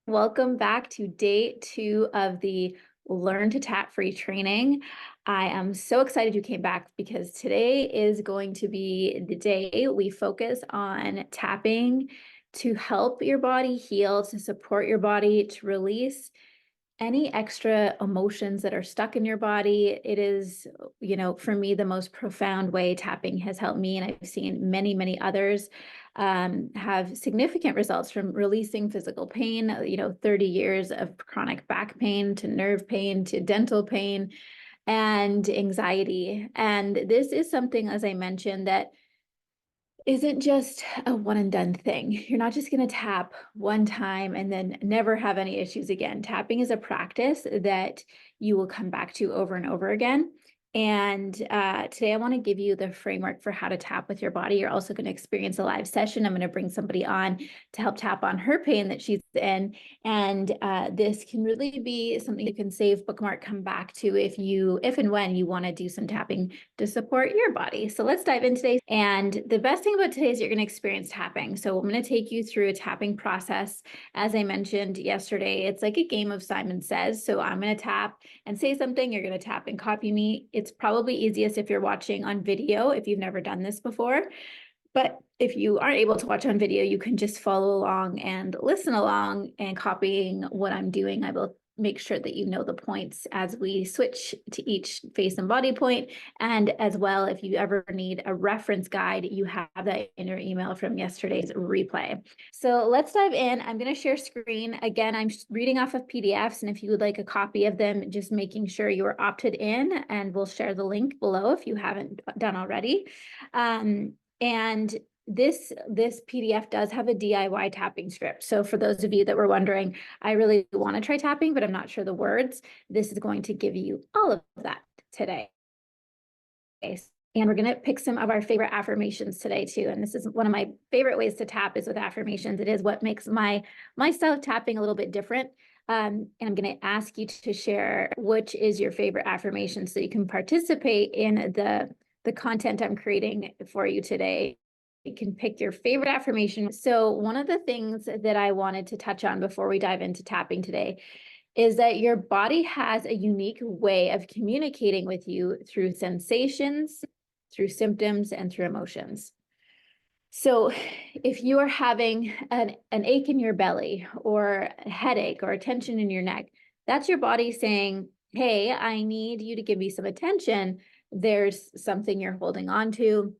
Welcome back to day 2 of the Learn to Tap Free training. I am so excited you came back because today is going to be the day we focus on tapping to help your body heal, to support your body, to release any extra emotions that are stuck in your body. It is, for me, the most profound way tapping has helped me. And I've seen many, many others have significant results from releasing physical pain, 30 years of chronic back pain to nerve pain to dental pain and anxiety. And this is something, as I mentioned, that isn't just a one and done thing. You're not just going to tap one time and then never have any issues again. Tapping is a practice that you will come back to over and over again. And today I want to give you the framework for how to tap with your body. You're also going to experience a live session. I'm going to bring somebody on to help tap on her pain that she's in. And this can really be something you can save, bookmark, come back to if and when you want to do some tapping to support your body. So let's dive in today. And the best thing about today is you're going to experience tapping. So I'm going to take you through a tapping process. As I mentioned yesterday, it's like a game of Simon Says. So I'm going to tap and say something. You're going to tap and copy me. It's probably easiest if you're watching on video, if you've never done this before. But if you aren't able to watch on video, you can just follow along and listen along and copying what I'm doing. I will make sure that you know the points as we switch to each face and body point. And as well, if you ever need a reference guide, you have that in your email from yesterday's replay. So let's dive in. I'm going to share screen. Again, I'm reading off of PDFs, and if you would like a copy of them, just making sure you are opted in, and we'll share the link below if you haven't done already. And this PDF does have a DIY tapping script. So for those of you that were wondering, I really want to try tapping, but I'm not sure the words, this is going to give you all of that today. And we're going to pick some of our favorite affirmations today too. And this is one of my favorite ways to tap is with affirmations. It is what makes my style of tapping a little bit different. And I'm going to ask you to share which is your favorite affirmation so you can participate in the content I'm creating for you today. You can pick your favorite affirmation. So one of the things that I wanted to touch on before we dive into tapping today is that your body has a unique way of communicating with you through sensations, through symptoms, and through emotions. So if you are having an ache in your belly or a headache or a tension in your neck, that's your body saying, hey, I need you to give me some attention. There's something you're holding on to.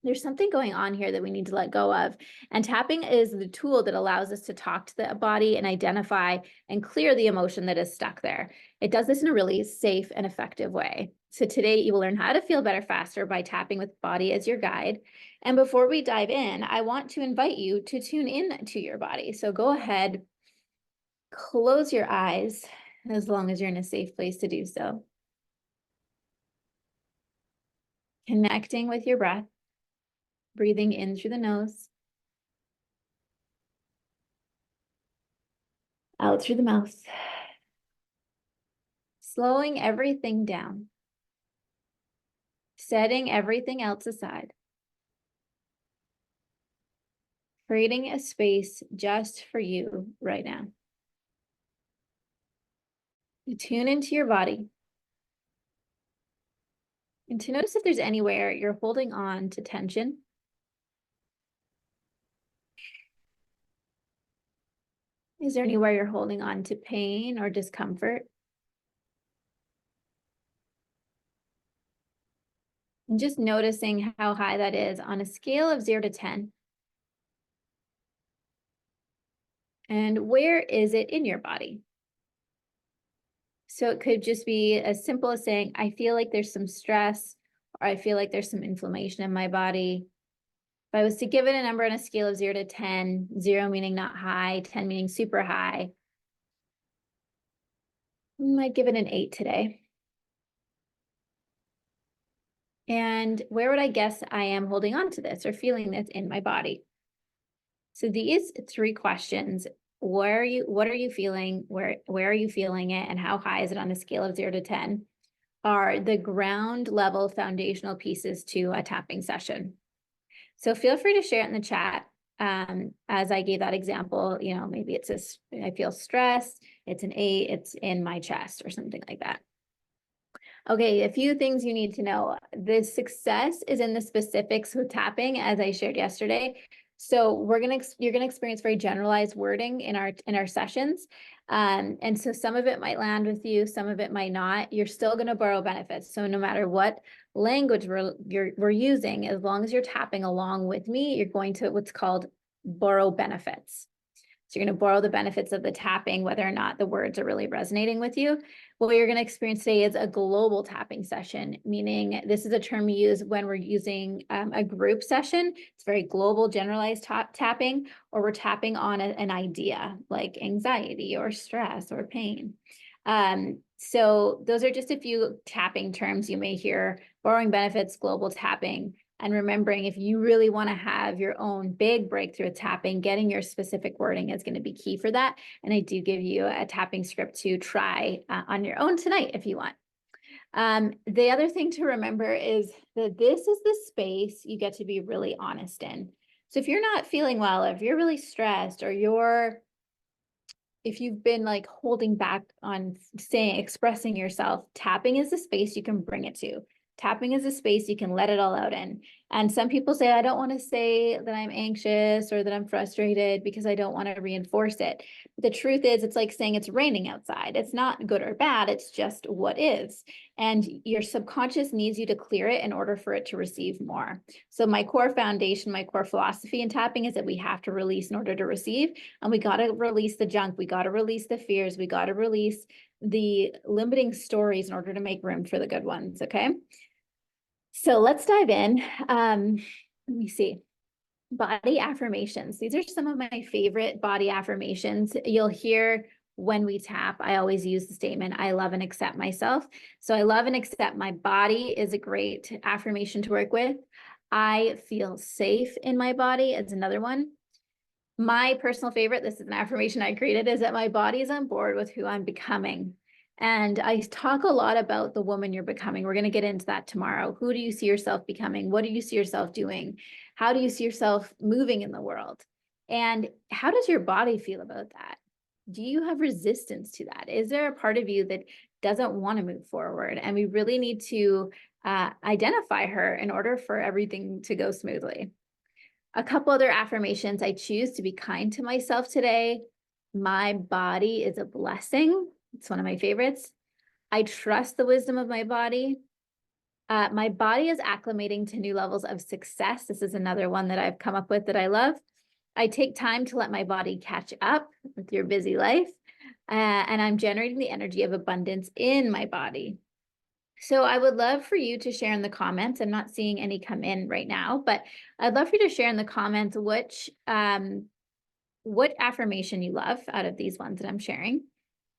There's something going on here that we need to let go of. And tapping is the tool that allows us to talk to the body and identify and clear the emotion that is stuck there. It does this in a really safe and effective way. So today you will learn how to feel better faster by tapping with body as your guide. And before we dive in, I want to invite you to tune in to your body. So go ahead, close your eyes as long as you're in a safe place to do so. Connecting with your breath. Breathing in through the nose, out through the mouth, slowing everything down, setting everything else aside, creating a space just for you right now. You tune into your body and to notice if there's anywhere you're holding on to tension. Is there anywhere you're holding on to pain or discomfort? And just noticing how high that is on a scale of 0 to 10. And where is it in your body? So it could just be as simple as saying, I feel like there's some stress, or I feel like there's some inflammation in my body. If I was to give it a number on a scale of 0 to 10, 0 meaning not high, 10 meaning super high, I might give it an 8 today. And where would I guess I am holding on to this or feeling this in my body? So these 3 questions, what are you feeling? Where are you feeling it? And how high is it on a scale of 0 to 10? Are the ground level foundational pieces to a tapping session. So feel free to share it in the chat. As I gave that example, you know, maybe it's I feel stressed, it's an 8, it's in my chest or something like that. Okay, a few things you need to know. The success is in the specifics with tapping, as I shared yesterday. So you're gonna experience very generalized wording in our sessions. And so some of it might land with you, some of it might not. You're still gonna borrow benefits. So no matter what language we're using, as long as you're tapping along with me, you're going to what's called borrow benefits. So you're going to borrow the benefits of the tapping, whether or not the words are really resonating with you. What you're going to experience today is a global tapping session, meaning this is a term we use when we're using a group session. It's very global, generalized tapping, or we're tapping on an idea like anxiety or stress or pain. So those are just a few tapping terms you may hear: borrowing benefits, global tapping. And remembering, if you really want to have your own big breakthrough tapping, getting your specific wording is going to be key for that. And I do give you a tapping script to try on your own tonight if you want. The other thing to remember is that this is the space you get to be really honest in. So if you're not feeling well, if you're really stressed, or if you've been like holding back on expressing yourself, tapping is the space you can bring it to. Tapping is a space you can let it all out in. And some people say, I don't want to say that I'm anxious or that I'm frustrated because I don't want to reinforce it. But the truth is, it's like saying it's raining outside. It's not good or bad. It's just what is. And your subconscious needs you to clear it in order for it to receive more. So my core foundation, my core philosophy in tapping is that we have to release in order to receive. And we got to release the junk. We got to release the fears. We got to release the limiting stories in order to make room for the good ones. Okay. So let's dive in. Let me see. Body affirmations. These are some of my favorite body affirmations. You'll hear when we tap, I always use the statement, I love and accept myself. So I love and accept my body is a great affirmation to work with. I feel safe in my body is another one. My personal favorite, this is an affirmation I created, is that my body is on board with who I'm becoming. And I talk a lot about the woman you're becoming. We're going to get into that tomorrow. Who do you see yourself becoming? What do you see yourself doing? How do you see yourself moving in the world? And how does your body feel about that? Do you have resistance to that? Is there a part of you that doesn't want to move forward? And we really need to identify her in order for everything to go smoothly. A couple other affirmations. I choose to be kind to myself today. My body is a blessing. It's one of my favorites. I trust the wisdom of my body. My body is acclimating to new levels of success. This is another one that I've come up with that I love. I take time to let my body catch up with your busy life. And I'm generating the energy of abundance in my body. So I would love for you to share in the comments. I'm not seeing any come in right now, but I'd love for you to share in the comments what affirmation you love out of these ones that I'm sharing.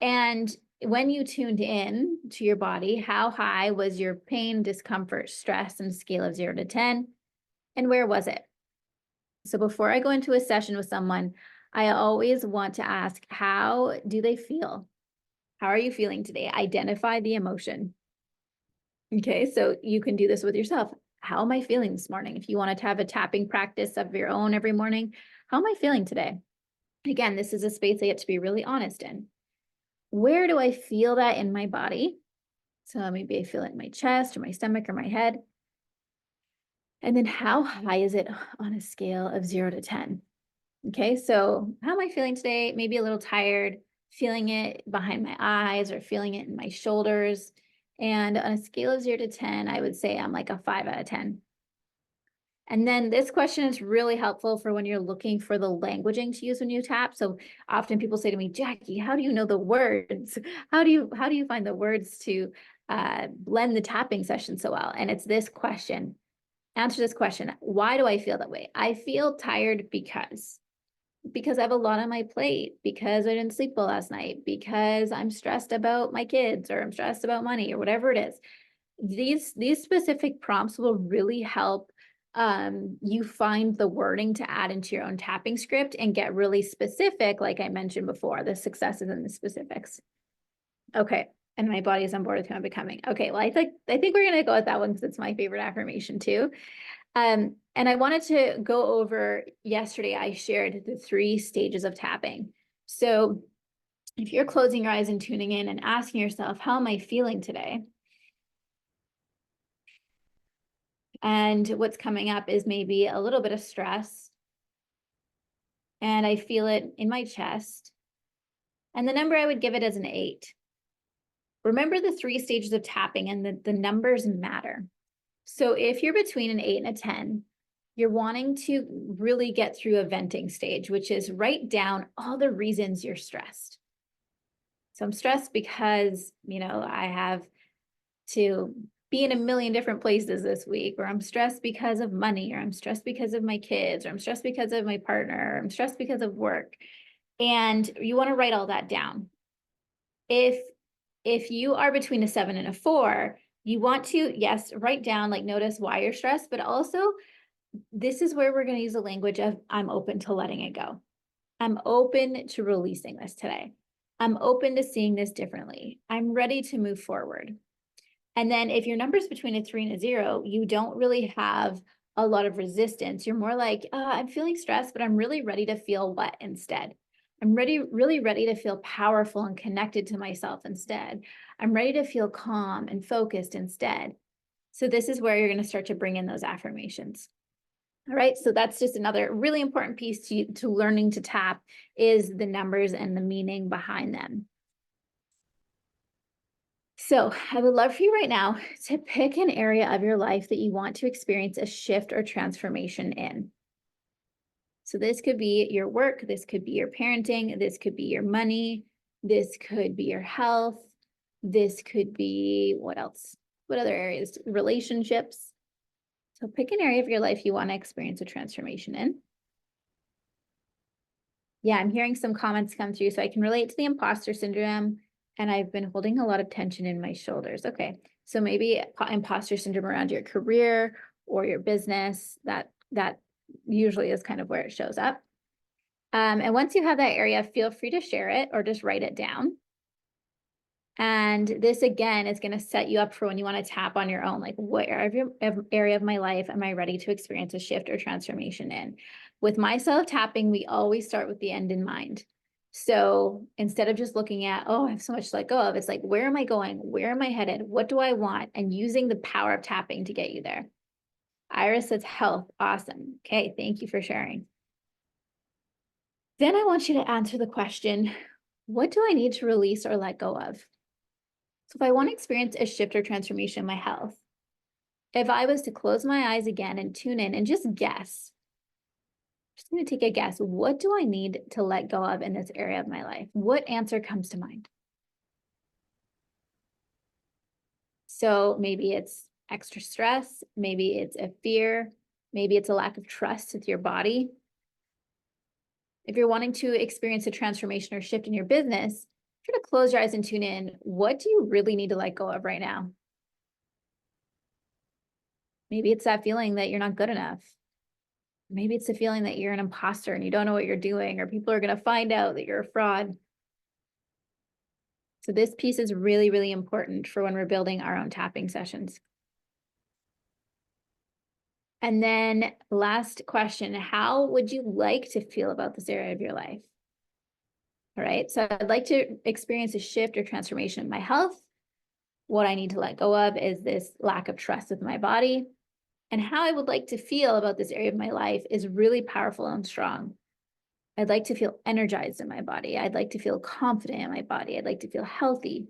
And when you tuned in to your body, how high was your pain, discomfort, stress, and scale of 0 to 10? And where was it? So before I go into a session with someone, I always want to ask, how do they feel? How are you feeling today? Identify the emotion. Okay, so you can do this with yourself. How am I feeling this morning? If you wanted to have a tapping practice of your own every morning, how am I feeling today? Again, this is a space I get to be really honest in. Where do I feel that in my body? So maybe I feel it in my chest or my stomach or my head. And then how high is it on a scale of 0 to 10? Okay, so how am I feeling today? Maybe a little tired, feeling it behind my eyes or feeling it in my shoulders. And on a scale of 0 to 10, I would say I'm like a 5 out of 10. And then this question is really helpful for when you're looking for the languaging to use when you tap. So often people say to me, Jackie, how do you know the words? How do you find the words to blend the tapping session so well? And it's this question. Answer this question. Why do I feel that way? I feel tired because I have a lot on my plate, because I didn't sleep well last night, because I'm stressed about my kids, or I'm stressed about money, or whatever it is. These specific prompts will really help you find the wording to add into your own tapping script and get really specific, like I mentioned before, the successes and the specifics. Okay, and my body is on board with who I'm becoming. Okay, well, I think we're gonna go with that one because it's my favorite affirmation too. And I wanted to go over, yesterday I shared the 3 stages of tapping. So if you're closing your eyes and tuning in and asking yourself, how am I feeling today? And what's coming up is maybe a little bit of stress, and I feel it in my chest. And the number I would give it is an 8. Remember the 3 stages of tapping, and the numbers matter. So if you're between an 8 and a 10, you're wanting to really get through a venting stage, which is write down all the reasons you're stressed. So I'm stressed because, I have to be in a million different places this week, or I'm stressed because of money, or I'm stressed because of my kids, or I'm stressed because of my partner, or I'm stressed because of work. And you want to write all that down. If you are between a 7 and a 4, you want to, yes, write down, like, notice why you're stressed, but also this is where we're going to use the language of, I'm open to letting it go. I'm open to releasing this today. I'm open to seeing this differently. I'm ready to move forward. And then if your number's between a 3 and a 0, you don't really have a lot of resistance. You're more like, I'm feeling stressed, but I'm really ready to feel what instead? I'm really ready to feel powerful and connected to myself instead. I'm ready to feel calm and focused instead. So this is where you're going to start to bring in those affirmations. All right, so that's just another really important piece to learning to tap, is the numbers and the meaning behind them. So I would love for you right now to pick an area of your life that you want to experience a shift or transformation in. So this could be your work, this could be your parenting, this could be your money, this could be your health, this could be, what else? What other areas? Relationships. So pick an area of your life you want to experience a transformation in. Yeah, I'm hearing some comments come through, so I can relate to the imposter syndrome, and I've been holding a lot of tension in my shoulders. Okay, so maybe imposter syndrome around your career or your business, that usually is kind of where it shows up. And once you have that area, feel free to share it or just write it down. And this, again, is going to set you up for when you want to tap on your own, like, what area of my life am I ready to experience a shift or transformation in? With my self-tapping, we always start with the end in mind. So instead of just looking at, oh, I have so much to let go of, it's like, where am I going? Where am I headed? What do I want? And using the power of tapping to get you there. Iris says health. Awesome. Okay, thank you for sharing. Then I want you to answer the question, what do I need to release or let go of? So if I want to experience a shift or transformation in my health, if I was to close my eyes again and tune in and just guess, just going to take a guess, what do I need to let go of in this area of my life? What answer comes to mind? So maybe it's extra stress, maybe it's a fear, maybe it's a lack of trust with your body. If you're wanting to experience a transformation or shift in your business, try to close your eyes and tune in. What do you really need to let go of right now? Maybe it's that feeling that you're not good enough. Maybe it's the feeling that you're an imposter and you don't know what you're doing, or people are going to find out that you're a fraud. So this piece is really, really important for when we're building our own tapping sessions. And then last question, how would you like to feel about this area of your life? All right, so I'd like to experience a shift or transformation in my health. What I need to let go of is this lack of trust with my body. And how I would like to feel about this area of my life is really powerful and strong. I'd like to feel energized in my body. I'd like to feel confident in my body. I'd like to feel healthy.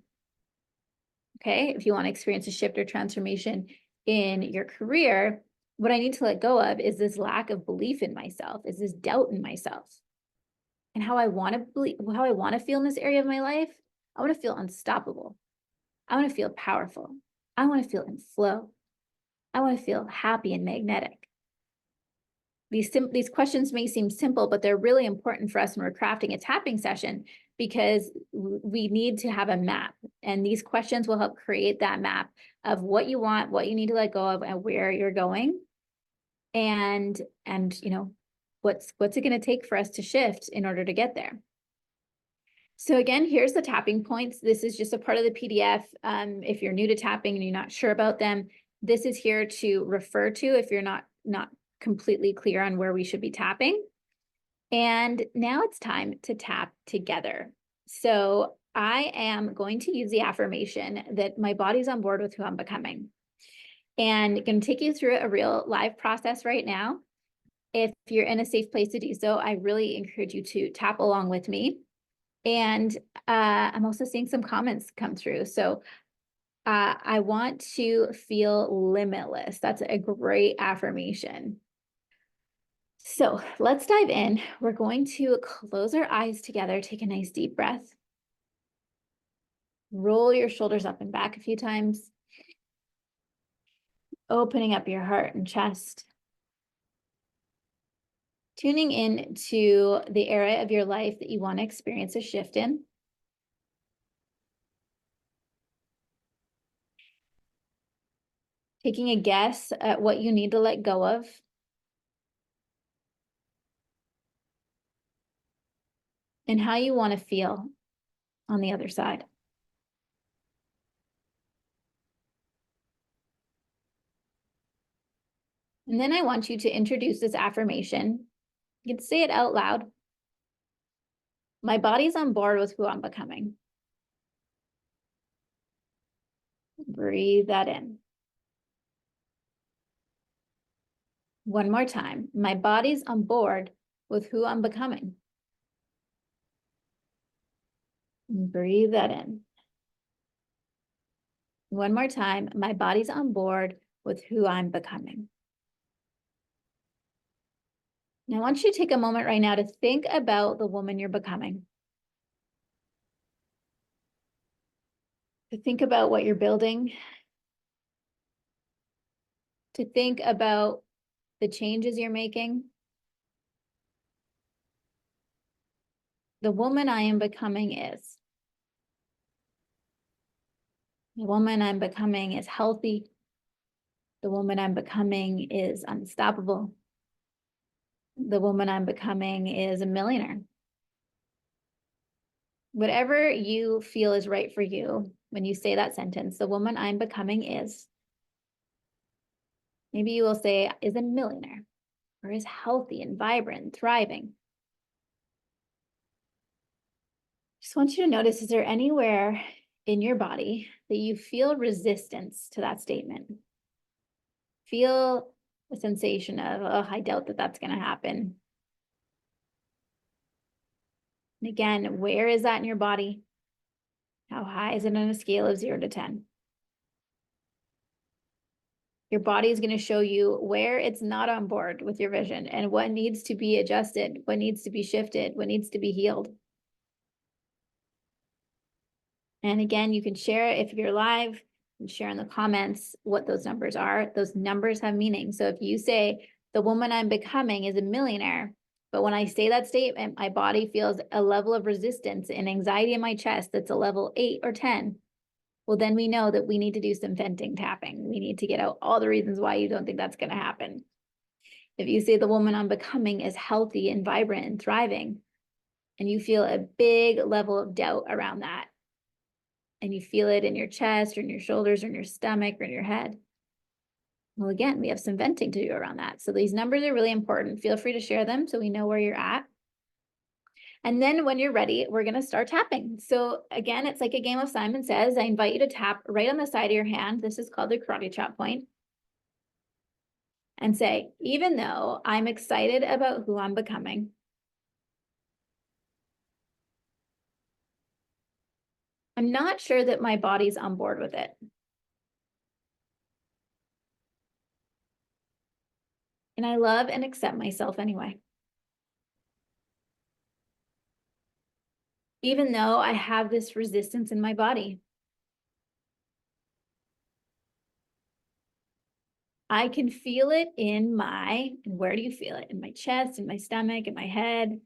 Okay, if you want to experience a shift or transformation in your career, what I need to let go of is this lack of belief in myself, is this doubt in myself. And how I want to believe, how I want to feel in this area of my life, I want to feel unstoppable. I want to feel powerful. I want to feel in flow. I want to feel happy and magnetic. These questions may seem simple, but they're really important for us when we're crafting a tapping session, because we need to have a map. And these questions will help create that map of what you want, what you need to let go of, and where you're going. And what's it going to take for us to shift in order to get there. So again, here's the tapping points. This is just a part of the PDF. If you're new to tapping and you're not sure about them, this is here to refer to if you're not not completely clear on where we should be tapping. And now it's time to tap together. So I am going to use the affirmation that my body's on board with who I'm becoming. And going to take you through a real live process right now. If you're in a safe place to do so, I really encourage you to tap along with me. And I'm also seeing some comments come through. So I want to feel limitless. That's a great affirmation. So let's dive in. We're going to close our eyes together. Take a nice deep breath. Roll your shoulders up and back a few times. Opening up your heart and chest. Tuning in to the area of your life that you want to experience a shift in. Taking a guess at what you need to let go of. And how you want to feel on the other side. And then I want you to introduce this affirmation. You can say it out loud. My body's on board with who I'm becoming. Breathe that in. One more time. My body's on board with who I'm becoming. Breathe that in. One more time. My body's on board with who I'm becoming. Now, I want you to take a moment right now to think about the woman you're becoming. To think about what you're building. To think about the changes you're making. The woman I am becoming is. The woman I'm becoming is healthy. The woman I'm becoming is unstoppable. The woman I'm becoming is a millionaire. Whatever you feel is right for you when you say that sentence, the woman I'm becoming is. Maybe you will say is a millionaire or is healthy and vibrant, thriving. Just want you to notice, is there anywhere in your body that you feel resistance to that statement? Feel a sensation of, oh, I doubt that that's going to happen. And again, where is that in your body? How high is it on a scale of 0 to 10? Your body is going to show you where it's not on board with your vision and what needs to be adjusted, what needs to be shifted, what needs to be healed. And again, you can share if you're live and share in the comments what those numbers are. Those numbers have meaning. So if you say the woman I'm becoming is a millionaire, but when I say that statement, my body feels a level of resistance and anxiety in my chest that's a level 8 or 10. Well, then we know that we need to do some venting tapping. We need to get out all the reasons why you don't think that's going to happen. If you say the woman I'm becoming is healthy and vibrant and thriving, and you feel a big level of doubt around that, and you feel it in your chest or in your shoulders or in your stomach or in your head, well, again, we have some venting to do around that. So these numbers are really important. Feel free to share them so we know where you're at. And then when you're ready, we're going to start tapping. So again, it's like a game of Simon Says. I invite you to tap right on the side of your hand. This is called the karate chop point. And say, even though I'm excited about who I'm becoming, I'm not sure that my body's on board with it. And I love and accept myself anyway. Even though I have this resistance in my body. I can feel it in and where do you feel it? In my chest, in my stomach, in my head.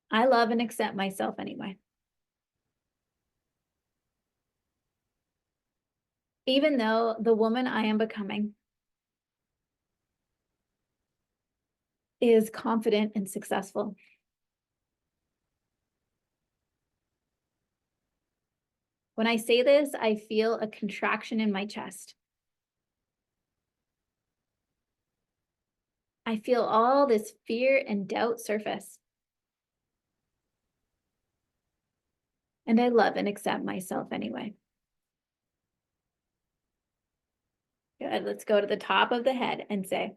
I love and accept myself anyway. Even though the woman I am becoming is confident and successful. When I say this, I feel a contraction in my chest. I feel all this fear and doubt surface. And I love and accept myself anyway. Good. Let's go to the top of the head and say,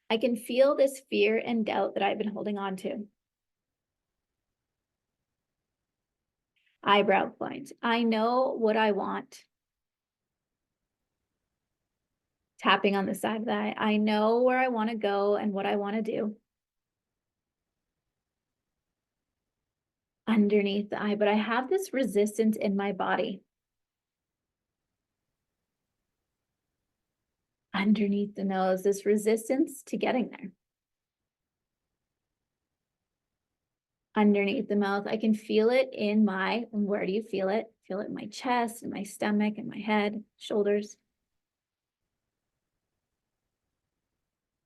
I can feel this fear and doubt that I've been holding on to. Eyebrow point. I know what I want. Tapping on the side of the eye. I know where I want to go and what I want to do. Underneath the eye, but I have this resistance in my body. Underneath the nose, this resistance to getting there. Underneath the mouth, I can feel it in my, and where do you feel it? Feel it in my chest, in my stomach, in my head, shoulders.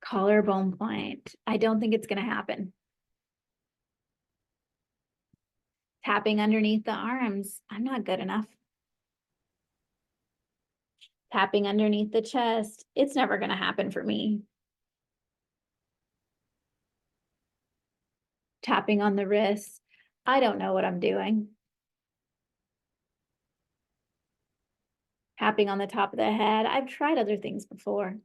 Collarbone point. I don't think it's going to happen. Tapping underneath the arms. I'm not good enough. Tapping underneath the chest. It's never going to happen for me. Tapping on the wrists. I don't know what I'm doing. Tapping on the top of the head. I've tried other things before.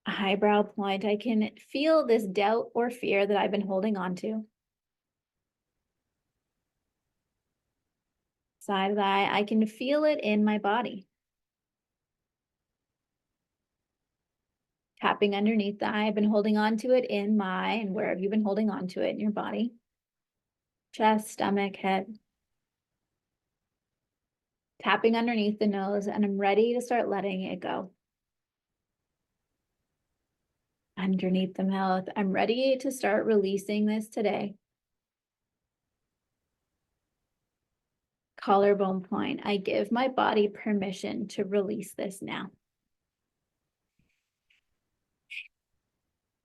Eyebrow point. I can feel this doubt or fear that I've been holding on to. Side of the eye. I can feel it in my body. Tapping underneath the eye. I've been holding on to it in my, and where have you been holding on to it in your body? Chest, stomach, head. Tapping underneath the nose, and I'm ready to start letting it go. Underneath the mouth, I'm ready to start releasing this today. Collarbone point, I give my body permission to release this now.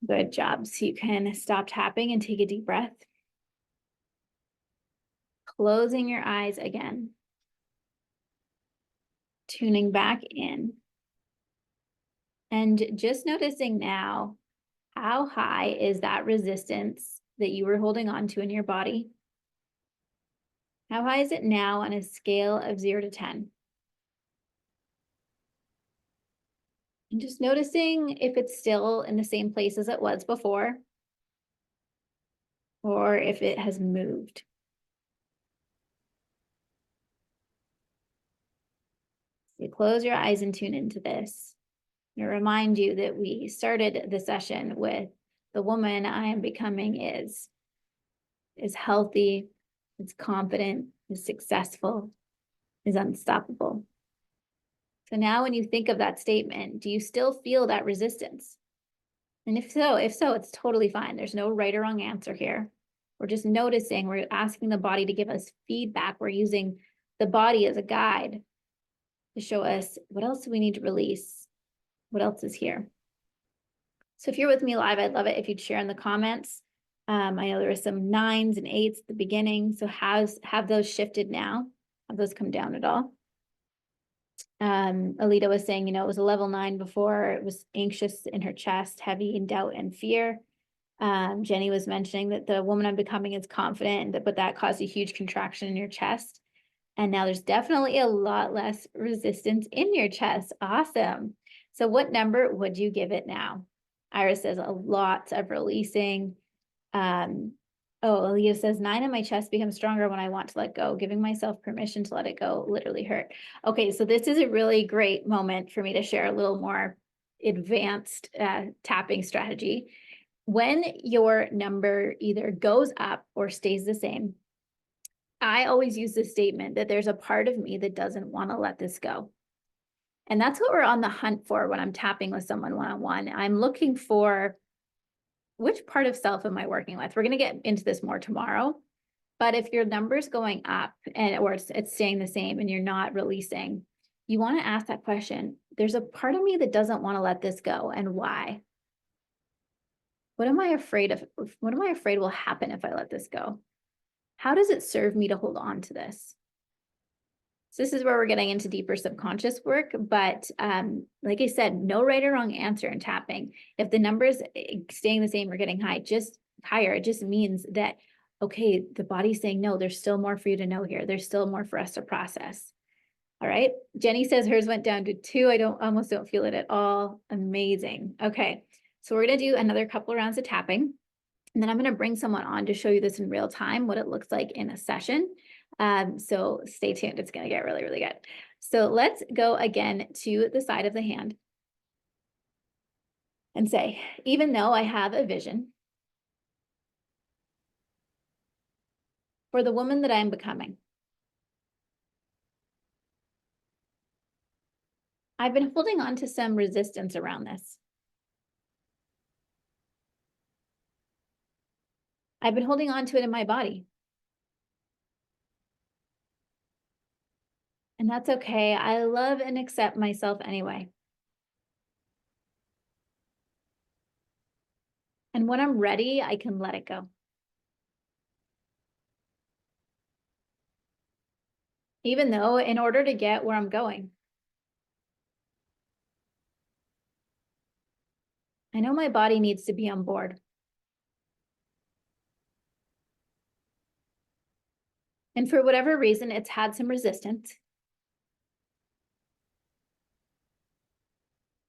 Good job. So you can stop tapping and take a deep breath. Closing your eyes again. Tuning back in. And just noticing now, how high is that resistance that you were holding on to in your body? How high is it now on a scale of 0 to 10? And just noticing if it's still in the same place as it was before, or if it has moved. So you close your eyes and tune into this. I'm going to remind you that we started the session with the woman I am becoming is healthy, is confident, is successful, is unstoppable. So now when you think of that statement, do you still feel that resistance? And if so, it's totally fine. There's no right or wrong answer here. We're just noticing, we're asking the body to give us feedback. We're using the body as a guide to show us what else do we need to release? What else is here? So if you're with me live, I'd love it if you'd share in the comments. I know there were some 9s and 8s at the beginning. So have those shifted now? Have those come down at all? Alita was saying, it was a level 9 before. It was anxious in her chest, heavy in doubt and fear. Jenny was mentioning that the woman I'm becoming is confident, but that caused a huge contraction in your chest. And now there's definitely a lot less resistance in your chest. Awesome. So what number would you give it now? Iris says a lot of releasing. Alita says 9 in my chest becomes stronger when I want to let go. Giving myself permission to let it go literally hurt. Okay, so this is a really great moment for me to share a little more advanced tapping strategy. When your number either goes up or stays the same, I always use this statement that there's a part of me that doesn't want to let this go. And that's what we're on the hunt for when I'm tapping with someone one-on-one. I'm looking for which part of self am I working with? We're going to get into this more tomorrow. But if your number's going up or it's staying the same and you're not releasing, you want to ask that question. There's a part of me that doesn't want to let this go, and why? What am I afraid of? What am I afraid will happen if I let this go? How does it serve me to hold on to this? So this is where we're getting into deeper subconscious work, but like I said, no right or wrong answer in tapping. If the numbers staying the same or getting higher, it just means that, okay, the body's saying, no, there's still more for you to know here. There's still more for us to process. All right. Jenny says hers went down to 2. I almost don't feel it at all. Amazing. Okay. So we're going to do another couple of rounds of tapping. And then I'm going to bring someone on to show you this in real time, what it looks like in a session. So stay tuned. It's going to get really, really good. So let's go again to the side of the hand and say, even though I have a vision for the woman that I'm becoming, I've been holding on to some resistance around this. I've been holding on to it in my body. And that's okay. I love and accept myself anyway. And when I'm ready, I can let it go. Even though in order to get where I'm going, I know my body needs to be on board. And for whatever reason, it's had some resistance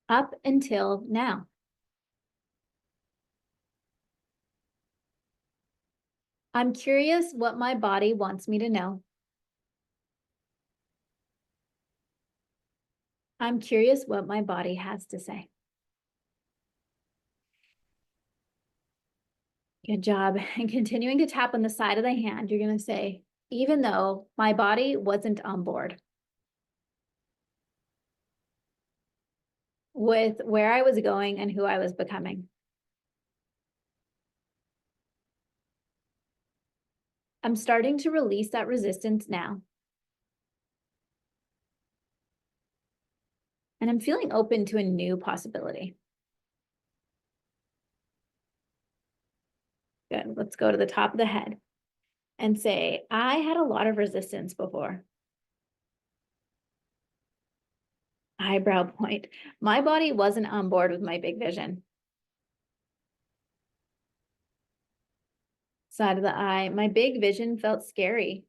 up until now. I'm curious what my body wants me to know. I'm curious what my body has to say. Good job. And continuing to tap on the side of the hand, you're going to say, even though my body wasn't on board with where I was going and who I was becoming, I'm starting to release that resistance now. And I'm feeling open to a new possibility. Good. Let's go to the top of the head and say, I had a lot of resistance before. Eyebrow point. My body wasn't on board with my big vision. Side of the eye. My big vision felt scary.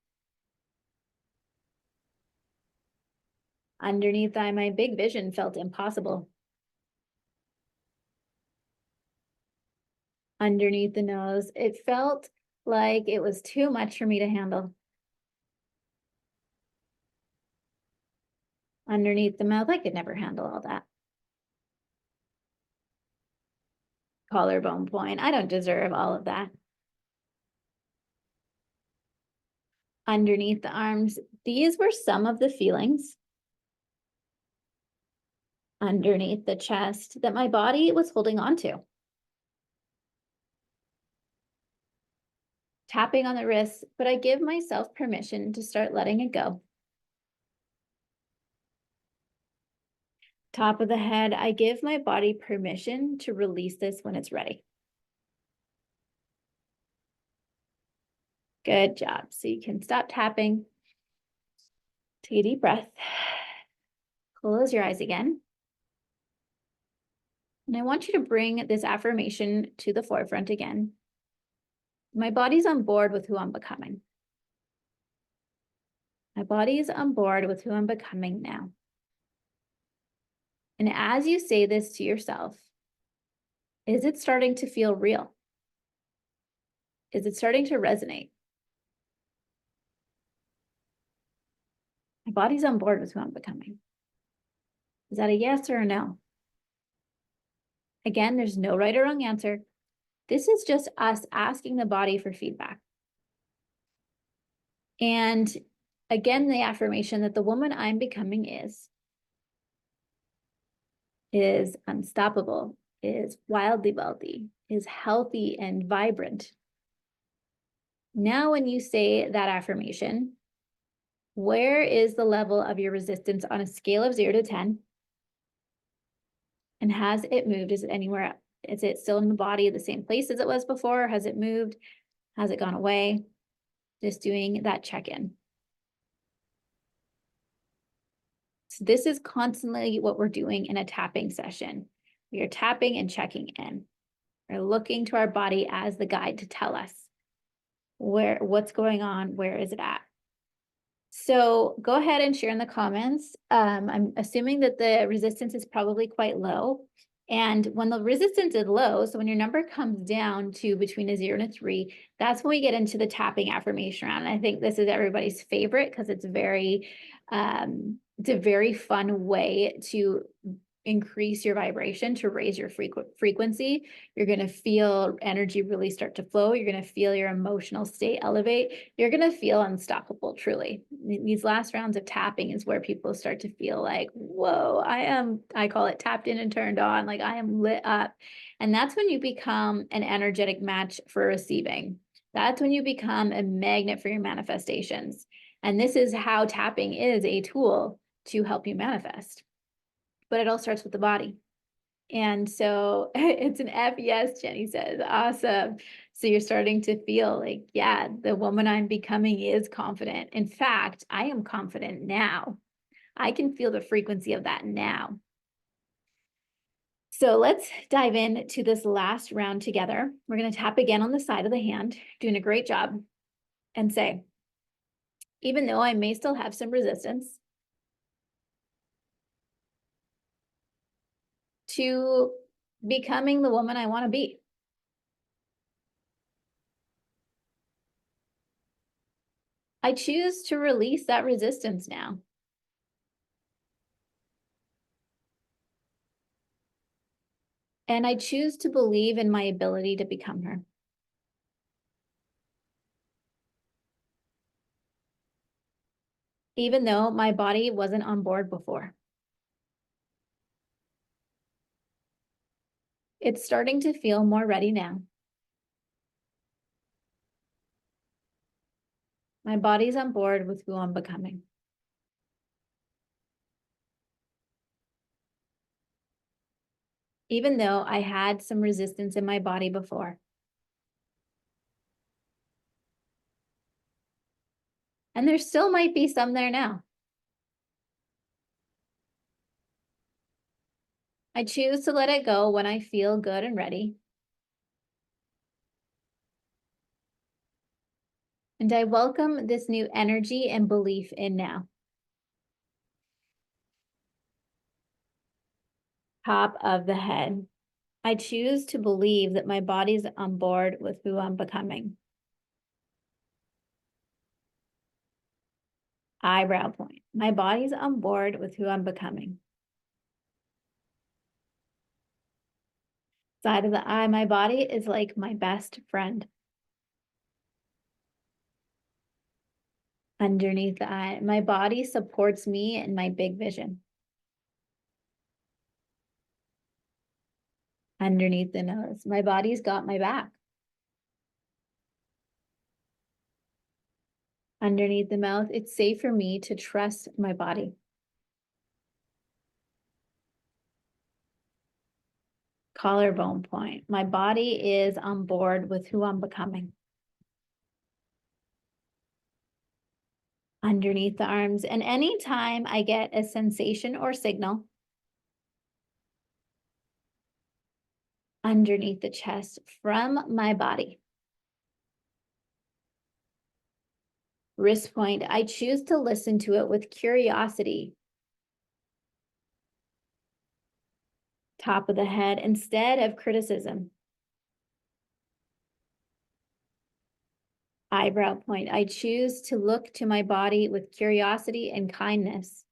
Underneath the eye, my big vision felt impossible. Underneath the nose, it felt like it was too much for me to handle. Underneath the mouth, I could never handle all that. Collarbone point, I don't deserve all of that. Underneath the arms, these were some of the feelings underneath the chest that my body was holding on to. Tapping on the wrists, but I give myself permission to start letting it go. Top of the head, I give my body permission to release this when it's ready. Good job. So you can stop tapping. Take a deep breath. Close your eyes again. And I want you to bring this affirmation to the forefront again. My body's on board with who I'm becoming. My body is on board with who I'm becoming now. And as you say this to yourself, is it starting to feel real? Is it starting to resonate? My body's on board with who I'm becoming. Is that a yes or a no? Again, there's no right or wrong answer. This is just us asking the body for feedback. And again, the affirmation that the woman I'm becoming is unstoppable, is wildly wealthy, is healthy and vibrant. Now, when you say that affirmation, where is the level of your resistance on a scale of 0 to 10? And has it moved? Is it anywhere? Is it still in the body, the same place as it was before? Has it moved? Has it gone away? Just doing that check-in. So this is constantly what we're doing in a tapping session. We are tapping and checking in. We're looking to our body as the guide to tell us what's going on, where is it at. So go ahead and share in the comments. I'm assuming that the resistance is probably quite low. And when the resistance is low, so when your number comes down to between a 0 and a 3, that's when we get into the tapping affirmation round. And I think this is everybody's favorite because it's a very fun way to increase your vibration, to raise your frequency. You're going to feel energy really start to flow. You're going to feel your emotional state elevate. You're going to feel unstoppable, truly. These last rounds of tapping is where people start to feel like, whoa, I call it tapped in and turned on, like I am lit up. And that's when you become an energetic match for receiving. That's when you become a magnet for your manifestations. And this is how tapping is a tool to help you manifest. But it all starts with the body. And so it's an F, yes, Jenny says. Awesome. So you're starting to feel like, yeah, the woman I'm becoming is confident. In fact, I am confident now. I can feel the frequency of that now. So let's dive into this last round together. We're going to tap again on the side of the hand, doing a great job, and say, even though I may still have some resistance to becoming the woman I want to be, I choose to release that resistance now. And I choose to believe in my ability to become her. Even though my body wasn't on board before. It's starting to feel more ready now. My body's on board with who I'm becoming. Even though I had some resistance in my body before. And there still might be some there now. I choose to let it go when I feel good and ready. And I welcome this new energy and belief in now. Top of the head. I choose to believe that my body's on board with who I'm becoming. Eyebrow point. My body's on board with who I'm becoming. Side of the eye. My body is like my best friend. Underneath the eye. My body supports me in my big vision. Underneath the nose. My body's got my back. Underneath the mouth. It's safe for me to trust my body. Collarbone point. My body is on board with who I'm becoming. Underneath the arms. And anytime I get a sensation or signal underneath the chest from my body. Wrist point. I choose to listen to it with curiosity. Top of the head instead of criticism. Eyebrow point. I choose to look to my body with curiosity and kindness.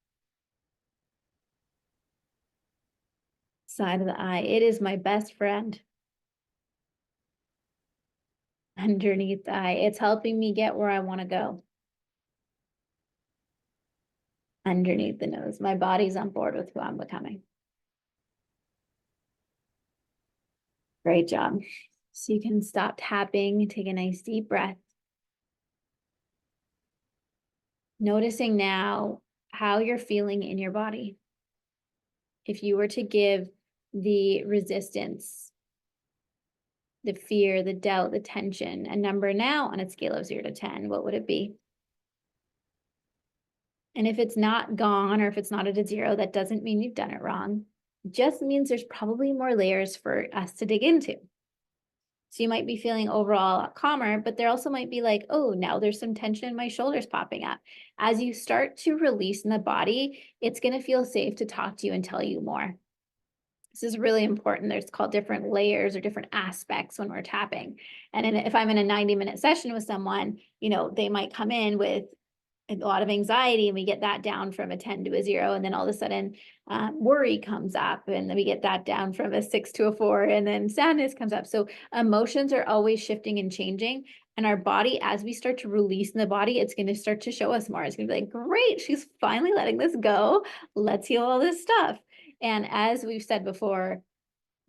Side of the eye. It is my best friend. Underneath the eye. It's helping me get where I want to go. Underneath the nose. My body's on board with who I'm becoming. Great job. So you can stop tapping, take a nice deep breath. Noticing now how you're feeling in your body. If you were to give the resistance, the fear, the doubt, the tension, a number now on a scale of 0 to 10, what would it be? And if it's not gone or if it's not at a 0, that doesn't mean you've done it wrong. It just means there's probably more layers for us to dig into. So you might be feeling overall calmer, but there also might be like, oh, now there's some tension in my shoulders popping up. As you start to release in the body, it's going to feel safe to talk to you and tell you more. This is really important. There's called different layers or different aspects when we're tapping. And if I'm in a 90-minute session with someone, they might come in with a lot of anxiety, and we get that down from a 10 to a 0. And then all of a sudden worry comes up, and then we get that down from a 6 to a 4, and then sadness comes up. So emotions are always shifting and changing. And our body, as we start to release in the body, it's going to start to show us more. It's going to be like, great, she's finally letting this go. Let's heal all this stuff. And as we've said before,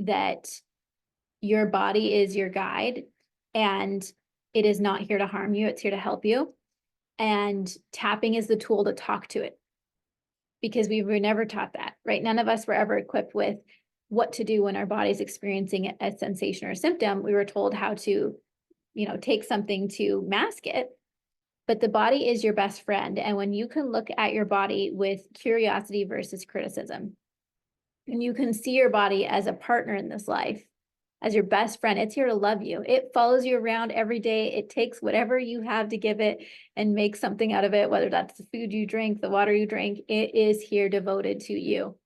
that your body is your guide, and it is not here to harm you. It's here to help you. And tapping is the tool to talk to it, because we were never taught that, right? None of us were ever equipped with what to do when our body's experiencing a sensation or a symptom. We were told how to, take something to mask it. But the body is your best friend. And when you can look at your body with curiosity versus criticism, and you can see your body as a partner in this life, as your best friend, it's here to love you. It follows you around every day. It takes whatever you have to give it and make something out of it, whether that's the food you drink, the water you drink. It is here devoted to you.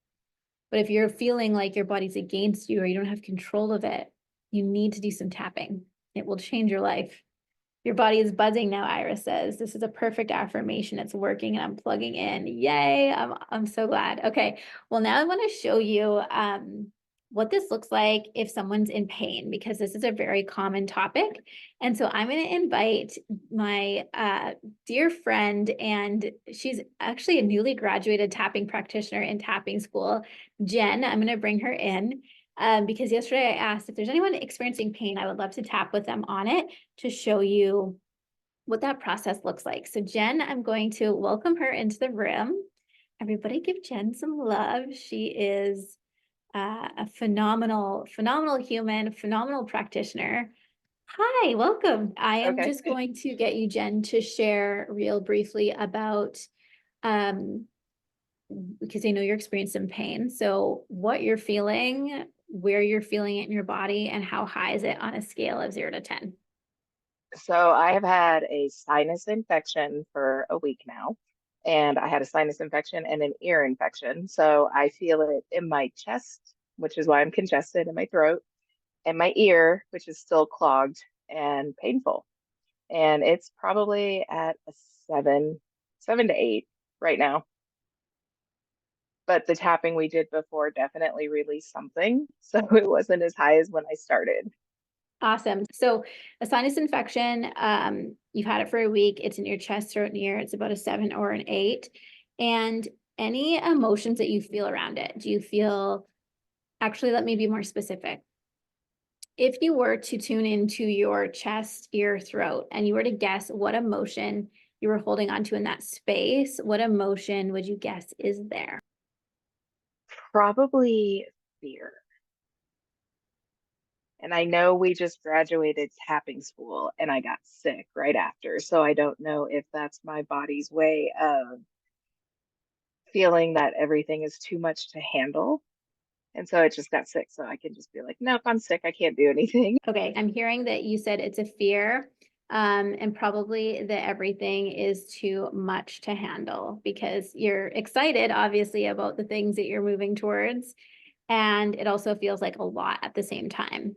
But if you're feeling like your body's against you or you don't have control of it, you need to do some tapping. It will change your life. Your body is buzzing now, Iris says. This is a perfect affirmation. It's working and I'm plugging in. Yay, I'm so glad. Okay, well, now I want to show you what this looks like if someone's in pain, because this is a very common topic. And so I'm going to invite my dear friend, and she's actually a newly graduated tapping practitioner in tapping school, Jen. I'm going to bring her in. Because yesterday I asked if there's anyone experiencing pain, I would love to tap with them on it to show you what that process looks like. So Jen, I'm going to welcome her into the room. Everybody give Jen some love. She is a phenomenal human, phenomenal practitioner. Hi, welcome. I am just going to get you, Jen, to share real briefly about because I know you're experiencing pain. So what you're feeling, where you're feeling it in your body, and how high is it on a scale of 0 to 10? So I have had a sinus infection for a week now, and I had a sinus infection and an ear infection. So I feel it in my chest, which is why I'm congested, in my throat, and my ear, which is still clogged and painful. And it's probably at a 7 to 8 right now. But the tapping we did before definitely released something. So it wasn't as high as when I started. Awesome. So a sinus infection, you've had it for a week. It's in your chest, throat, and ear. It's about a 7 or an 8. And any emotions that you feel around it? Do you feel, actually, let me be more specific. If you were to tune into your chest, ear, throat, and you were to guess what emotion you were holding onto in that space, what emotion would you guess is there? Probably fear. And I know we just graduated tapping school and I got sick right after. So I don't know if that's my body's way of feeling that everything is too much to handle. And so it just got sick. So I can just be like, nope, I'm sick. I can't do anything. Okay, I'm hearing that you said it's a fear, and probably that everything is too much to handle because you're excited, obviously, about the things that you're moving towards. And it also feels like a lot at the same time.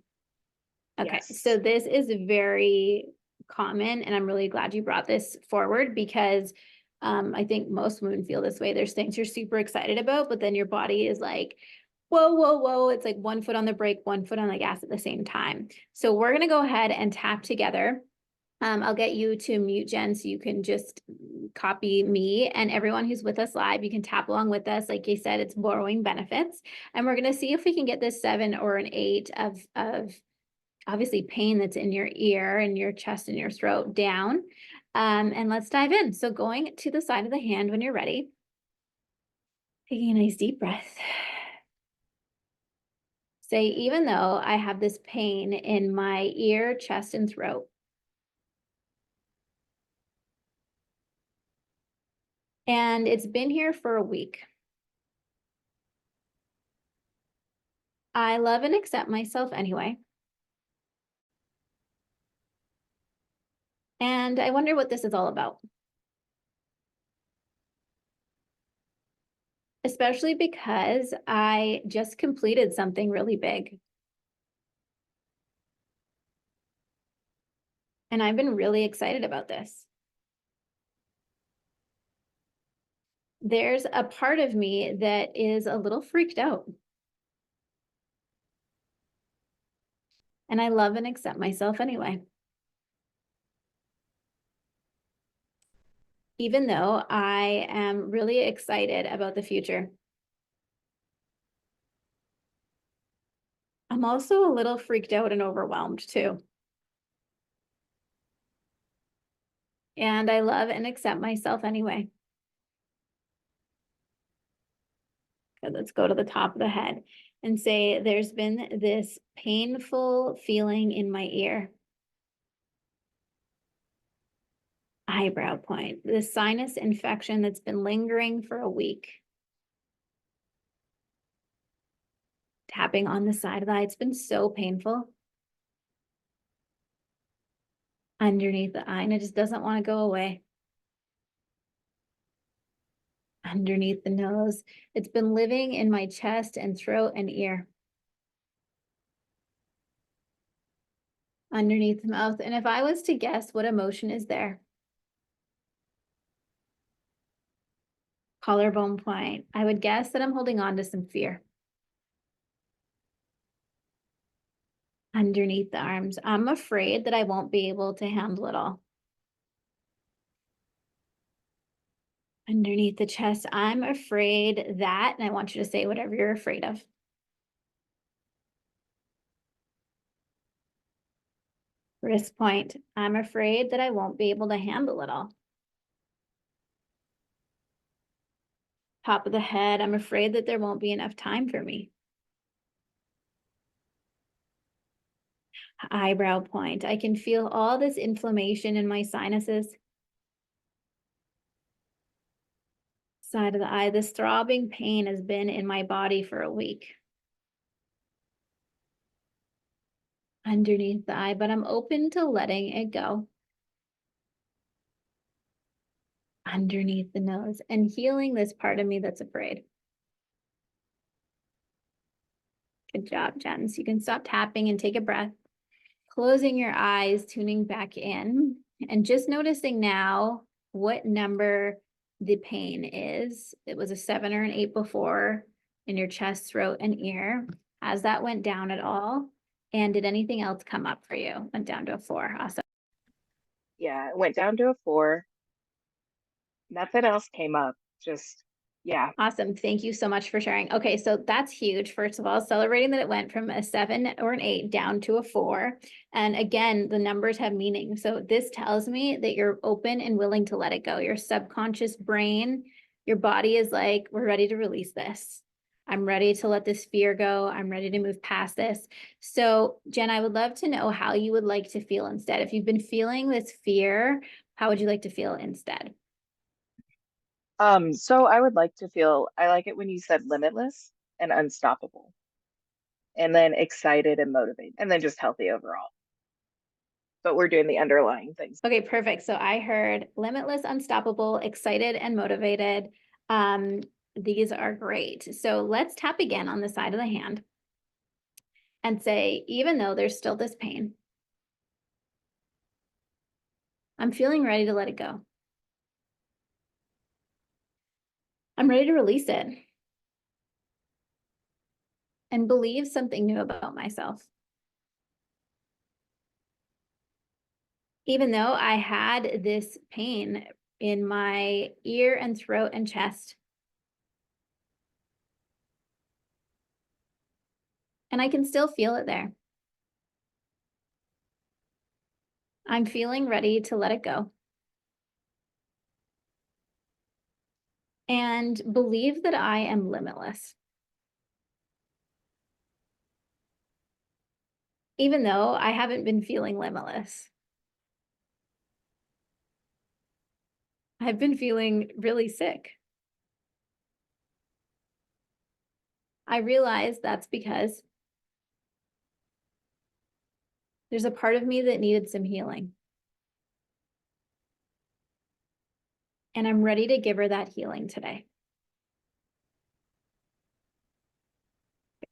Okay, so Yes. this is very common, and I'm really glad you brought this forward because I think most women feel this way. There's things you're super excited about, but then your body is like, whoa, whoa, whoa. It's like one foot on the brake, one foot on the gas at the same time. So we're going to go ahead and tap together. I'll get you to mute, Jen, so you can just copy me, and everyone who's with us live, you can tap along with us. Like you said, it's borrowing benefits. And we're going to see if we can get this 7 or an 8 of obviously pain that's in your ear and your chest and your throat down. And let's dive in. So going to the side of the hand when you're ready, taking a nice deep breath. Say, even though I have this pain in my ear, chest, and throat, And it's been here for a week. I love and accept myself anyway. And I wonder what this is all about. Especially because I just completed something really big. And I've been really excited about this. There's a part of me that is a little freaked out. And I love and accept myself anyway. Even though I am really excited about the future. I'm also a little freaked out and overwhelmed too. And I love and accept myself anyway. Okay, let's go to the top of the head and say, there's been this painful feeling in my ear. Eyebrow point, this sinus infection that's been lingering for a week. Tapping on the side of the eye, it's been so painful. Underneath the eye, and it just doesn't want to go away. Underneath the nose, it's been living in my chest and throat and ear. Underneath the mouth, and if I was to guess what emotion is there, collarbone point, I would guess that I'm holding on to some fear. Underneath the arms, I'm afraid that I won't be able to handle it all. Underneath the chest, I'm afraid that, and I want you to say whatever you're afraid of. Wrist point, I'm afraid that I won't be able to handle it all. Top of the head, I'm afraid that there won't be enough time for me. Eyebrow point, I can feel all this inflammation in my sinuses. Side of the eye, this throbbing pain has been in my body for a week. Underneath the eye, but I'm open to letting it go. Underneath the nose and healing this part of me that's afraid. Good job, Jen. So you can stop tapping and take a breath, closing your eyes, tuning back in, and just noticing now what number the pain is. It was a 7 or an 8 before in your chest, throat, and ear. Has that went down at all? And did anything else come up for you? Went down to a 4. Awesome. Yeah, it went down to a 4. Nothing else came up. Just, yeah. Awesome. Thank you so much for sharing. Okay, so that's huge. First of all, celebrating that it went from a 7 or an 8 down to a 4. And again, the numbers have meaning. So this tells me that you're open and willing to let it go. Your subconscious brain, your body is like, we're ready to release this. I'm ready to let this fear go. I'm ready to move past this. So Jen, I would love to know how you would like to feel instead. If you've been feeling this fear, how would you like to feel instead? So I would like to feel, I like it when you said limitless and unstoppable, and then excited and motivated, and then just healthy overall. But we're doing the underlying things. Okay, perfect. So I heard limitless, unstoppable, excited, and motivated. These are great. So let's tap again on the side of the hand and say, even though there's still this pain, I'm feeling ready to let it go. I'm ready to release it and believe something new about myself. Even though I had this pain in my ear and throat and chest, and I can still feel it there. I'm feeling ready to let it go. And believe that I am limitless. Even though I haven't been feeling limitless. I've been feeling really sick. I realize that's because there's a part of me that needed some healing. And I'm ready to give her that healing today.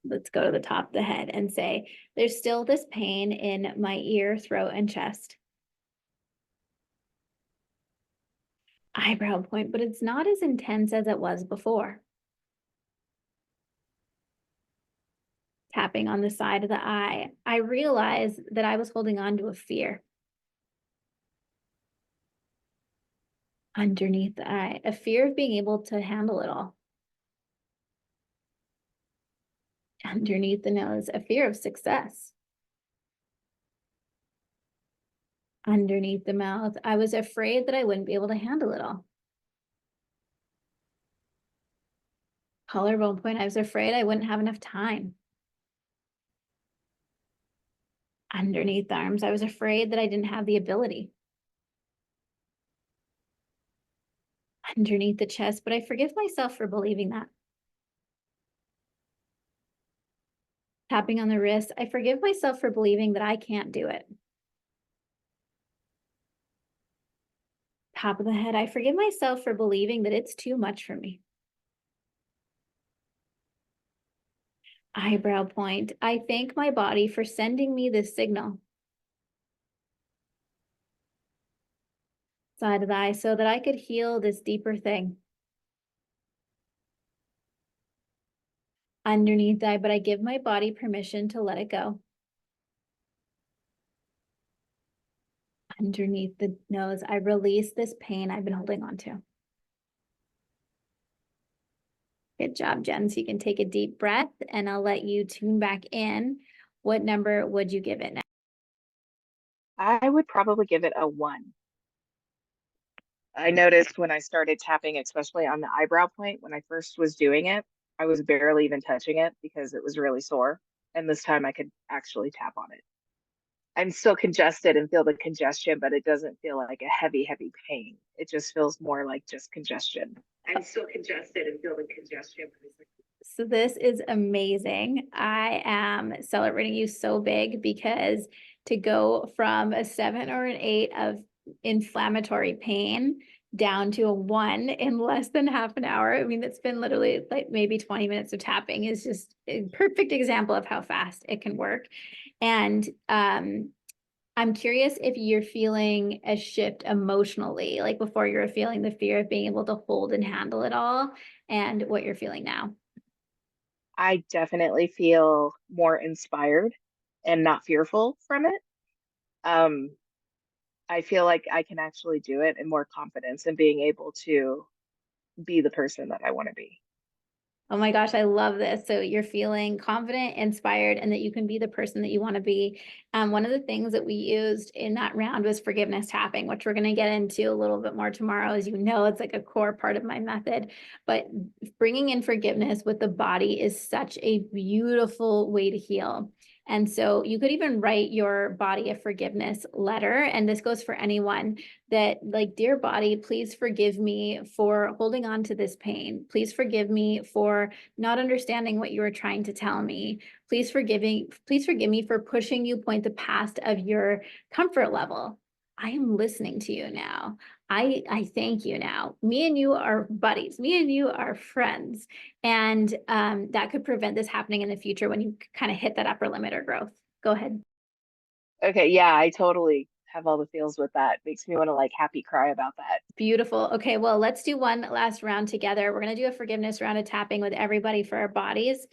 Let's go to the top of the head and say, there's still this pain in my ear, throat, and chest. Eyebrow point, but it's not as intense as it was before. Tapping on the side of the eye, I realized that I was holding on to a fear. Underneath the eye, a fear of being able to handle it all. Underneath the nose, a fear of success. Underneath the mouth, I was afraid that I wouldn't be able to handle it all. Collarbone point, I was afraid I wouldn't have enough time. Underneath the arms, I was afraid that I didn't have the ability. Underneath the chest, but I forgive myself for believing that. Tapping on the wrist, I forgive myself for believing that I can't do it. Top of the head, I forgive myself for believing that it's too much for me. Eyebrow point, I thank my body for sending me this signal. Side of the eye, so that I could heal this deeper thing. Underneath the eye, but I give my body permission to let it go. Underneath the nose, I release this pain I've been holding on to. Good job, Jen. So you can take a deep breath and I'll let you tune back in. What number would you give it now? I would probably give it a 1. I noticed when I started tapping, especially on the eyebrow point, when I first was doing it, I was barely even touching it because it was really sore. And this time I could actually tap on it. I'm still congested and feel the congestion, but it doesn't feel like a heavy, heavy pain. It just feels more like just congestion. I'm still congested and feel the congestion. So this is amazing. I am celebrating you so big because to go from a 7 or an 8 of inflammatory pain down to a 1 in less than half an hour. I mean, it's been literally like maybe 20 minutes of tapping is just a perfect example of how fast it can work. And I'm curious if you're feeling a shift emotionally, like before you were feeling the fear of being able to hold and handle it all, and what you're feeling now. I definitely feel more inspired and not fearful from it. Um, I feel like I can actually do it and more confidence in being able to be the person that I want to be. Oh my gosh, I love this. So you're feeling confident, inspired, and that you can be the person that you want to be. One of the things that we used in that round was forgiveness tapping, which we're going to get into a little bit more tomorrow. As you know, it's like a core part of my method. But bringing in forgiveness with the body is such a beautiful way to heal. And so you could even write your body a forgiveness letter. And this goes for anyone that, like, dear body, please forgive me for holding on to this pain. Please forgive me for not understanding what you were trying to tell me. Please forgive me for pushing you point the past of your comfort level. I am listening to you now. I thank you now. Me and you are buddies. Me and you are friends. And that could prevent this happening in the future when you kind of hit that upper limit or growth. Go ahead. Okay, yeah, I totally have all the feels with that. Makes me want to like happy cry about that. Beautiful. Okay, well, let's do one last round together. We're going to do a forgiveness round of tapping with everybody for our bodies,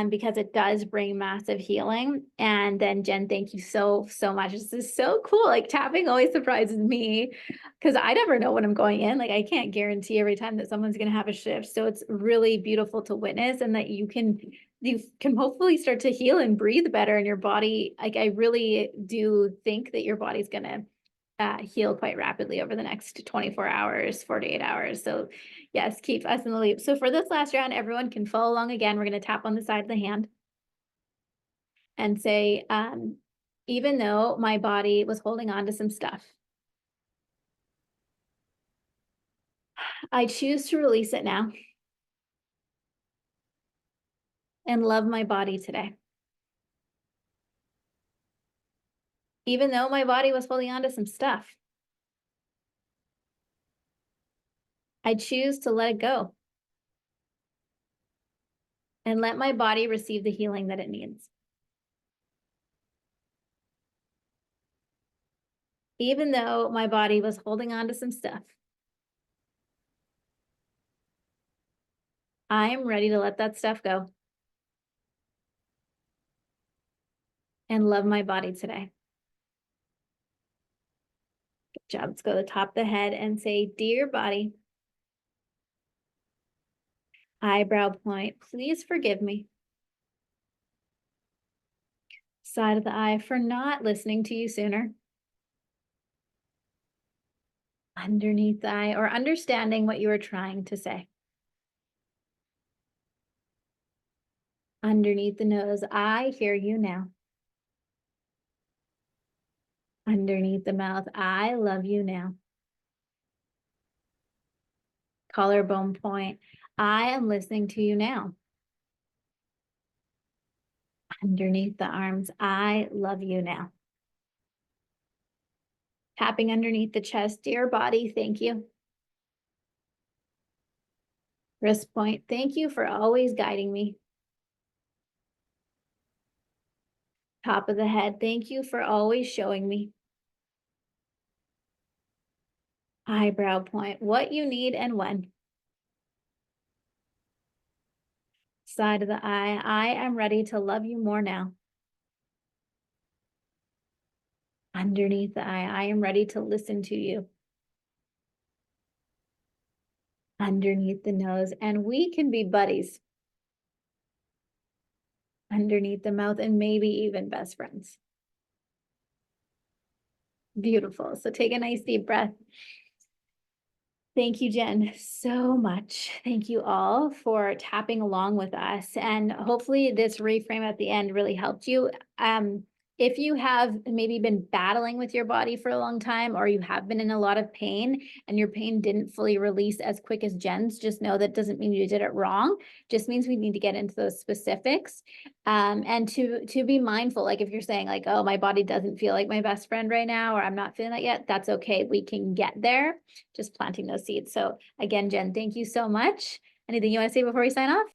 because it does bring massive healing. And then Jen, thank you so, so much. This is so cool. Like tapping always surprises me because I never know when I'm going in. Like I can't guarantee every time that someone's going to have a shift. So it's really beautiful to witness and that you can hopefully start to heal and breathe better in your body. Like I really do think that your body's going to heal quite rapidly over the next 24 hours, 48 hours. So yes, keep us in the loop. So for this last round, everyone can follow along again. We're going to tap on the side of the hand and say, even though my body was holding on to some stuff, I choose to release it now and love my body today. Even though my body was holding on to some stuff, I choose to let it go and let my body receive the healing that it needs. Even though my body was holding on to some stuff, I am ready to let that stuff go and love my body today. Good job. Let's go to the top of the head and say, dear body, eyebrow point, please forgive me. Side of the eye for not listening to you sooner. Underneath the eye or understanding what you were trying to say. Underneath the nose, I hear you now. Underneath the mouth, I love you now. Collarbone point, I am listening to you now. Underneath the arms, I love you now. Tapping underneath the chest, dear body, thank you. Wrist point, thank you for always guiding me. Top of the head, thank you for always showing me. Eyebrow point, what you need and when. Side of the eye, I am ready to love you more now. Underneath the eye, I am ready to listen to you. Underneath the nose, and we can be buddies. Underneath the mouth, and maybe even best friends. Beautiful. So take a nice deep breath. Thank you, Jen, so much. Thank you all for tapping along with us. And hopefully this reframe at the end really helped you. If you have maybe been battling with your body for a long time, or you have been in a lot of pain and your pain didn't fully release as quick as Jen's, just know that doesn't mean you did it wrong. Just means we need to get into those specifics. And to be mindful, like if you're saying like, oh, my body doesn't feel like my best friend right now, or I'm not feeling that yet, that's okay. We can get there, just planting those seeds. So again, Jen, thank you so much. Anything you want to say before we sign off?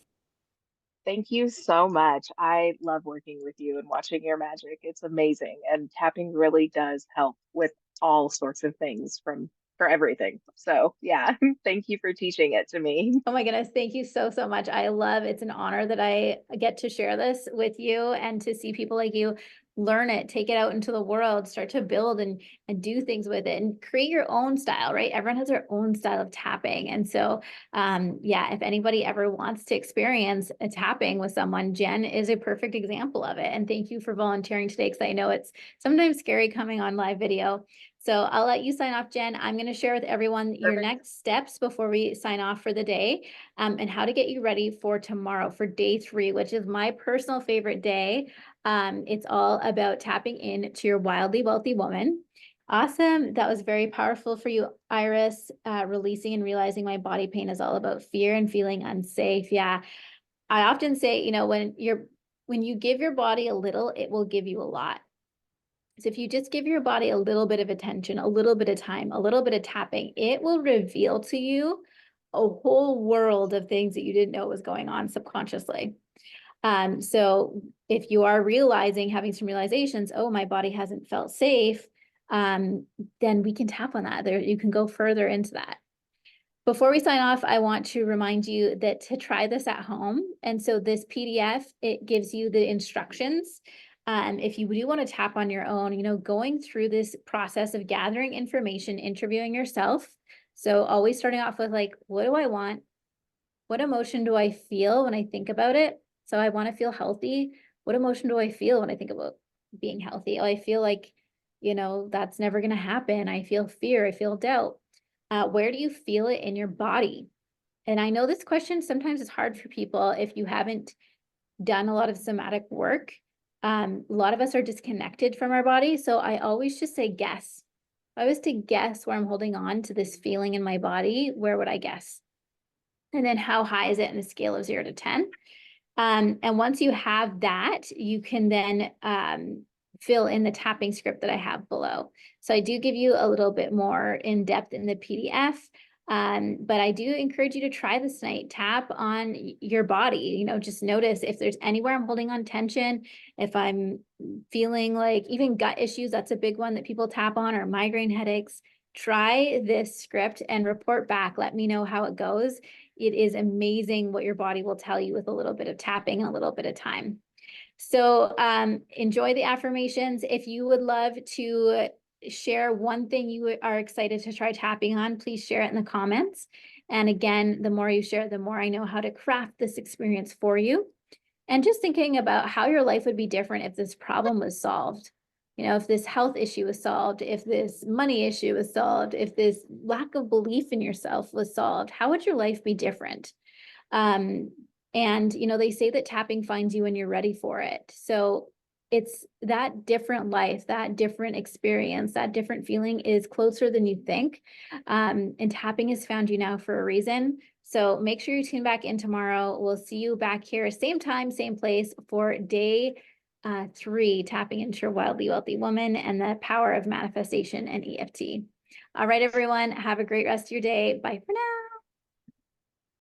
Thank you so much. I love working with you and watching your magic. It's amazing. And tapping really does help with all sorts of things for everything. So yeah, thank you for teaching it to me. Oh my goodness, thank you so, so much. I love, it's an honor that I get to share this with you and to see people like you learn it, take it out into the world, start to build and do things with it and create your own style, right? Everyone has their own style of tapping. And so, yeah, if anybody ever wants to experience a tapping with someone, Jen is a perfect example of it. And thank you for volunteering today, because I know it's sometimes scary coming on live video. So I'll let you sign off, Jen. I'm going to share with everyone your Perfect. next steps before we sign off for the day, and how to get you ready for tomorrow, for day 3, which is my personal favorite day. It's all about tapping into your wildly wealthy woman. Awesome. That was very powerful for you, Iris. Releasing and realizing my body pain is all about fear and feeling unsafe. Yeah. I often say, you know, when you give your body a little, it will give you a lot. So if you just give your body a little bit of attention, a little bit of time, a little bit of tapping, it will reveal to you a whole world of things that you didn't know was going on subconsciously. So if you are realizing, having some realizations, oh, my body hasn't felt safe, then we can tap on that. There, you can go further into that. Before we sign off, I want to remind you that to try this at home. And so this PDF, it gives you the instructions. If you do want to tap on your own, you know, going through this process of gathering information, interviewing yourself. So always starting off with like, what do I want? What emotion do I feel when I think about it? So I want to feel healthy. What emotion do I feel when I think about being healthy? Oh, I feel like, you know, that's never going to happen. I feel fear. I feel doubt. Where do you feel it in your body? And I know this question sometimes is hard for people if you haven't done a lot of somatic work. A lot of us are disconnected from our body. So I always just say guess. I was to guess where I'm holding on to this feeling in my body, where would I guess? And then how high is it in a scale of 0 to 10? And once you have that, you can then fill in the tapping script that I have below. So I do give you a little bit more in depth in the PDF. But I do encourage you to try this tonight. Tap on your body, just notice if there's anywhere I'm holding on tension, if I'm feeling like even gut issues, that's a big one that people tap on, or migraine headaches. Try this script and report back. Let me know how it goes. It is amazing what your body will tell you with a little bit of tapping and a little bit of time. So enjoy the affirmations. If you would love to share one thing you are excited to try tapping on, please share it in the comments. And again, the more you share, the more I know how to craft this experience for you. And just thinking about how your life would be different if this problem was solved. If this health issue was solved, if this money issue was solved, if this lack of belief in yourself was solved, how would your life be different? And they say that tapping finds you when you're ready for it. So it's that different life, that different experience, that different feeling is closer than you think. And tapping has found you now for a reason. So make sure you tune back in tomorrow. We'll see you back here, same time, same place, for day 3, tapping into your wildly wealthy woman and the power of manifestation and EFT. All right, everyone, have a great rest of your day. Bye for now.